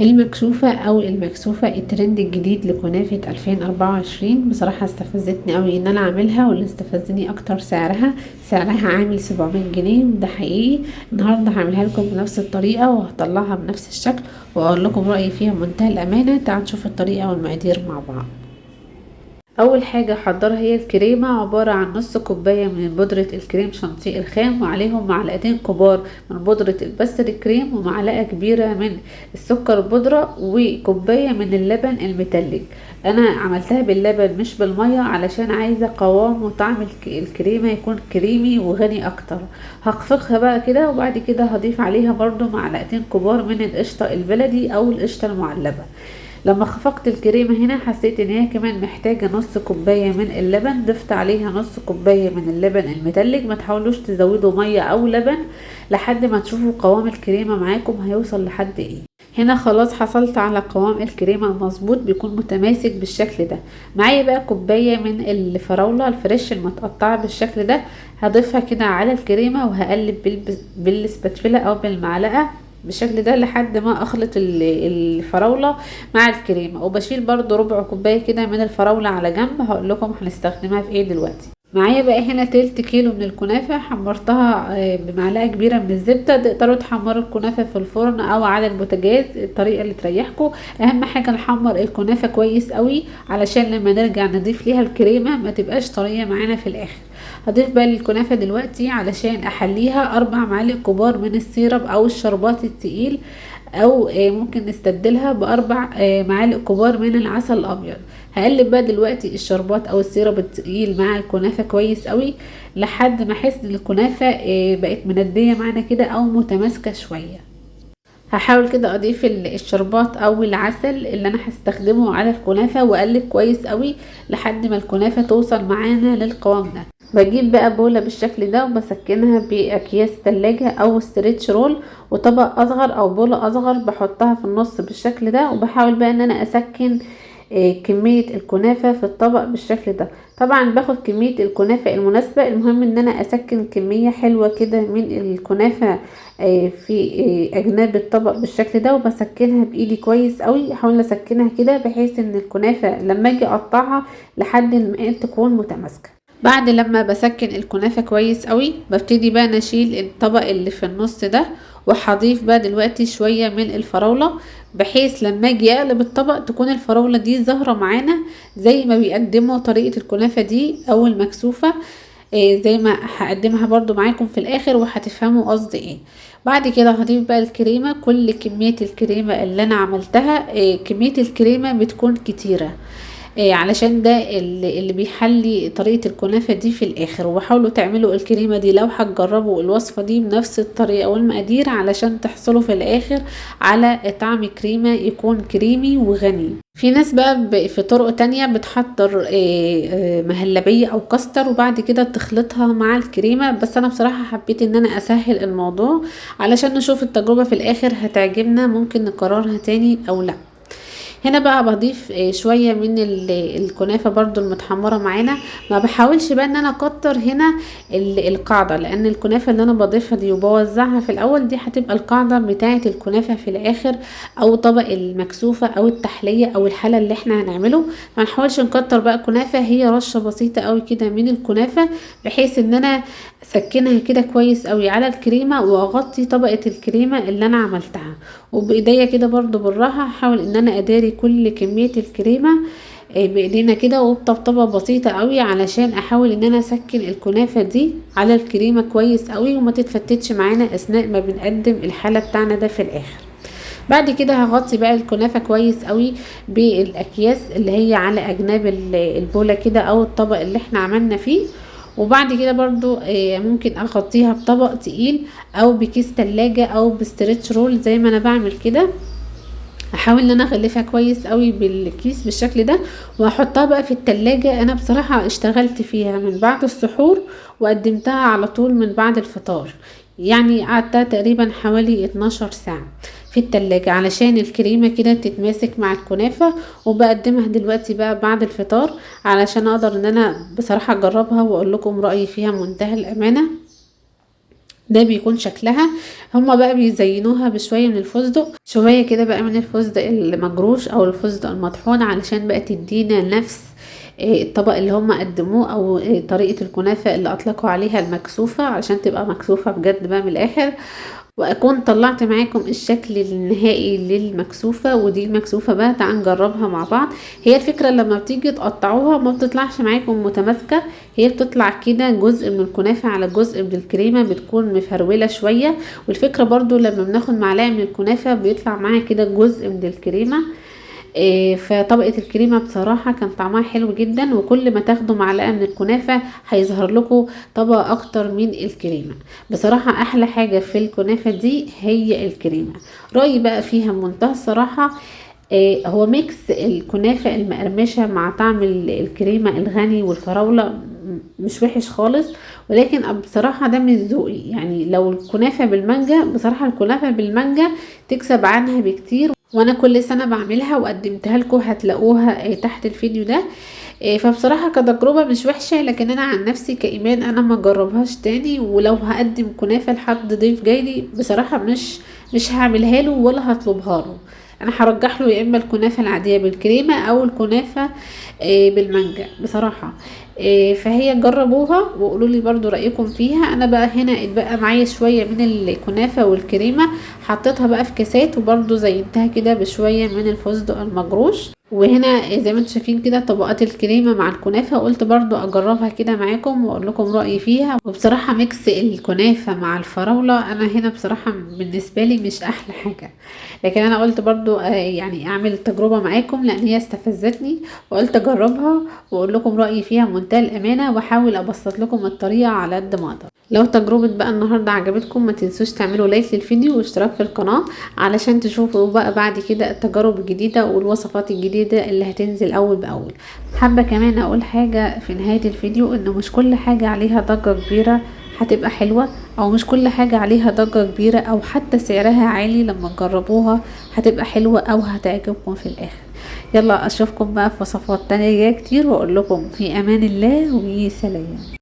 المكشوفة او المكسوفة الترند الجديد لكنافة 2024 بصراحة استفزتني قوي ان انا اعملها، واللي استفزني اكتر سعرها عامل 700 جنيه، وده حقيقي. النهاردة هعملها لكم بنفس الطريقة وهطلعها بنفس الشكل واقول لكم رأيي فيها بمنتهى الامانة. تعالوا نشوف الطريقة والمقادير مع بعض. اول حاجه احضرها هي الكريمه، عباره عن نص كوبايه من بودره الكريم شانتيه الخام، وعليهم معلقتين كبار من بودره البستر الكريم، ومعلقه كبيره من السكر البودره، وكوبايه من اللبن المتلج. انا عملتها باللبن مش بالميه علشان عايزه قوام وطعم الكريمه يكون كريمي وغني اكتر. هخفقها بقى كده، وبعد كده هضيف عليها برضو معلقتين كبار من القشطه البلدي او القشطه المعلبه. لما خفقت الكريمة هنا حسيت ان هي كمان محتاجة نص كوباية من اللبن، ضفت عليها نص كوباية من اللبن المتلج. ما تحاولوش تزودوا مية او لبن لحد ما تشوفوا قوام الكريمة معاكم هيوصل لحد ايه. هنا خلاص حصلت على قوام الكريمة المظبوط، بيكون متماسك بالشكل ده. معايا بقى كوباية من الفراولة الفريش المتقطعة بالشكل ده، هضيفها كده على الكريمة وهقلب بالسباتشولا او بالمعلقة بالشكل ده لحد ما اخلط الفراولة مع الكريمة. وبشيل برضو ربع كوباية كده من الفراولة على جنب، هقول لكم هنستخدمها في ايه دلوقتي. معايا بقى هنا تلت كيلو من الكنافة حمرتها بمعلقة كبيرة من الزبدة. تقدروا تحمروا الكنافة في الفرن او على البوتاجاز، الطريقة اللي تريحكم. اهم حاجة نحمر الكنافة كويس قوي علشان لما نرجع نضيف ليها الكريمة ما تبقاش طرية معانا في الاخر. هضيف بقى الكنافة دلوقتي علشان احليها 4 معالق كبار من السيرب او الشربات التقيل، او ممكن نستبدلها ب4 معالق كبار من العسل الابيض. هقلب بقى دلوقتي الشربات او السيرب التقيل مع الكنافة كويس قوي لحد ما احس ان الكنافة بقت مندية معانا كده او متماسكة شوية. هحاول كده اضيف الشربات او العسل اللي انا هستخدمه على الكنافة واقلب كويس قوي لحد ما الكنافة توصل معانا للقوام ده. بجيب بقى بولة بالشكل ده وبسكنها باكياس تلاجة او ستريتش رول، وطبق اصغر او بولة اصغر بحطها في النص بالشكل ده، وبحاول بقى ان انا اسكن كمية الكنافة في الطبق بالشكل ده. طبعا باخد كمية الكنافة المناسبة، المهم ان انا اسكن كمية حلوة كده من الكنافة في اجناب الطبق بالشكل ده، وبسكنها بايدي كويس قوي. احاول اسكنها كده بحيث ان الكنافة لما اجي اقطعها لحد ما تكون متماسكة. بعد لما بسكن الكنافة كويس قوي ببتدي بقى نشيل الطبق اللي في النص ده، وهضيف بقى دلوقتي شوية من الفراولة بحيث لما اجي اقلب الطبق تكون الفراولة دي ظاهرة معانا زي ما بيقدموا طريقة الكنافة دي او المكسوفة. زي ما هقدمها برضو معاكم في الاخر وهتفهموا قصدي ايه. بعد كده هضيف بقى الكريمة، كل كمية الكريمة اللي انا عملتها. كمية الكريمة بتكون كتيرة علشان ده اللي بيحلي طريقة الكنافة دي في الاخر. وحاولوا تعملوا الكريمة دي لو هتجربوا الوصفة دي بنفس الطريقة والمقادير علشان تحصلوا في الاخر على طعم كريمة يكون كريمي وغني. في ناس بقى في طرق تانية بتحضر مهلبية او كاستر وبعد كده تخلطها مع الكريمة، بس انا بصراحة حبيت ان انا اسهل الموضوع علشان نشوف التجربة في الاخر هتعجبنا، ممكن نكررها تاني او لا. هنا بقى بضيف شوية من الكنافة برضو المتحمرة معانا. ما بحاولش بقى ان انا اكتر هنا القاعدة، لان الكنافة اللي انا بضيفها دي وبوزعها في الاول دي هتبقى القاعدة بتاعة الكنافة في الاخر، او طبق المكسوفة او التحلية او الحلة اللي احنا هنعمله. ما نحاولش نكتر بقى كنافة، هي رشة بسيطة قوي كده من الكنافة بحيث ان انا اسكنها كده كويس قوي على الكريمة واغطي طبقة الكريمة اللي انا عملتها. وبايديا كده برضو بالراحة هحاول ان انا اداري كل كمية الكريمة بايدينا كده وبطبطبة بسيطة قوي علشان احاول ان انا اسكن الكنافة دي على الكريمة كويس قوي وما تتفتتش معانا اثناء ما بنقدم الحالة بتاعنا ده في الاخر. بعد كده هغطي بقى الكنافة كويس قوي بالاكياس اللي هي على اجناب البولة كده او الطبق اللي احنا عملنا فيه. وبعد كده برضو ممكن اغطيها بطبق تقيل او بكيس تلاجة او بستريتش رول زي ما انا بعمل كده. احاول ان انا اغلفها كويس قوي بالكيس بالشكل ده واحطها بقى في التلاجة. انا بصراحة اشتغلت فيها من بعد السحور وقدمتها على طول من بعد الفطار، يعني قعدتها تقريبا حوالي 12 ساعة في التلاجة علشان الكريمة كده تتماسك مع الكنافة. وبقدمها دلوقتي بقى بعد الفطار علشان اقدر ان انا بصراحة اجربها واقول لكم رأيي فيها منتهى الامانة. ده بيكون شكلها. هما بقى بيزينوها بشوية من الفستق، شوية كده بقى من الفستق المجروش او الفستق المطحون، علشان بقى تدينا نفس الطبق اللي هم قدموه، او طريقة الكنافة اللي اطلقوا عليها المكسوفة، علشان تبقى مكسوفة بجد بقى من الاخر. واكون طلعت معاكم الشكل النهائي للمكسوفة. ودي المكسوفة بقى تعال نجربها مع بعض. هي الفكرة لما بتيجي تقطعوها ما بتطلعش معاكم متماسكة، هي بتطلع كده جزء من الكنافة على جزء من الكريمة، بتكون مفرولة شوية. والفكرة برضو لما بناخد معلقة من الكنافة بيطلع معاها كده جزء من الكريمة. فطبقة الكريمة بصراحة كان طعمها حلو جدا، وكل ما تاخدوا معلقة من الكنافة هيظهر لكم طبقة اكتر من الكريمة. بصراحة احلى حاجة في الكنافة دي هي الكريمة. رأيي بقى فيها منتهى الصراحة. هو ميكس الكنافة المقرمشة مع طعم الكريمة الغني والفراولة، مش وحش خالص. ولكن بصراحة ده مش ذوقي، يعني لو الكنافة بالمانجا، بصراحة الكنافة بالمانجا تكسب عنها بكتير، وانا كل سنة بعملها وقدمتها لكم، هتلاقوها تحت الفيديو ده. فبصراحة كتجربة مش وحشة، لكن انا عن نفسي كإيمان انا ما جربهاش تاني. ولو هقدم كنافة لحد ضيف جايلي بصراحة مش هعملها له ولا هطلبها له. انا هرجح له يا اما الكنافة العادية بالكريمة او الكنافة بالمانجا بصراحة. فهي جربوها وقولوا لي برضو رأيكم فيها. انا بقى هنا اتبقى معايا شوية من الكنافة والكريمة، حطيتها بقى في كاسات، وبرضو زينتها كده بشوية من الفستق المجروش. وهنا زي ما انتم شايفين كده طبقات الكريمة مع الكنافة، قلت برضو اجربها كده معاكم واقول لكم رأيي فيها. وبصراحة ميكس الكنافة مع الفراولة انا هنا بصراحة بالنسبة لي مش احلى حاجة، لكن انا قلت برضو يعني اعمل التجربة معاكم لان هي استفزتني، وقلت اجربها واقول لكم رأيي فيها بمنتهى الامانة، واحاول ابسط لكم الطريقة على قد ما اقدر. لو تجربة بقى النهاردة عجبتكم ما تنسوش تعملوا لايك للفيديو واشتراك في القناة، علشان تشوفوا بقى بعد كده التجارب الجديدة والوصفات الجديدة اللي هتنزل اول باول. حابة كمان اقول حاجة في نهاية الفيديو، انه مش كل حاجة عليها ضجة كبيرة هتبقى حلوة، او مش كل حاجة عليها ضجة كبيرة او حتى سعرها عالي لما تجربوها هتبقى حلوة او هتعجبكم في الاخر. يلا اشوفكم بقى في وصفات تانية كتير، واقول لكم في امان الله وسلام.